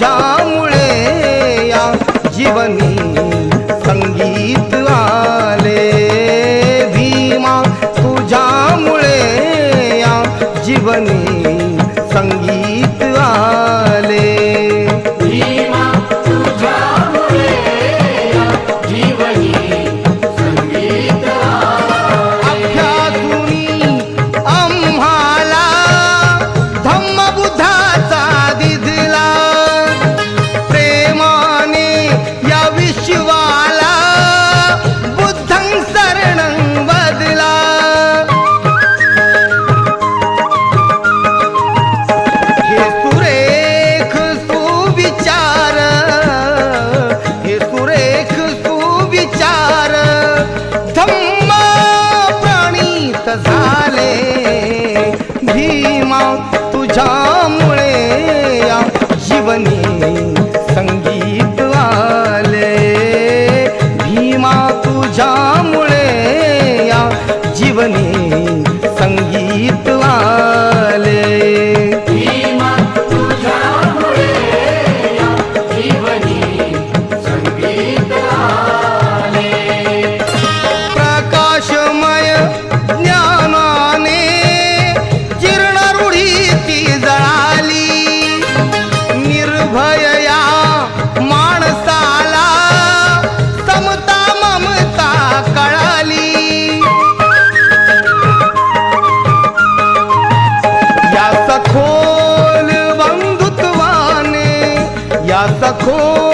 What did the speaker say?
तुझ्यामुळे या जीवनी संगीत आले भीमा तुझ्यामुळे या जीवनी संगीत आले भीमा तुझ्यामुळे या जीवनी संगीत अभ्यासुनी आम्हाला धम्मबुद्धाचा दिधला प्रेमाने या विश्वाला बुद्धं शरणं बदला हे सुरेख सुविचार हे सुरेख सुविचार धम्म प्रणीत झाले भीमा तुझ्यामुळे या जीवनी संगीत आले भीमा तुझ्यामुळे या जीवनी संगीत आले भीमा तुझ्यामुळे या जीवनी संगीत आले प्रकाशमय ज्ञानाने जीर्ण रूढी ती जळाली निर्भय या माणसाला समता ममता कळाली या सखोल बंधुत्वाने या सखोल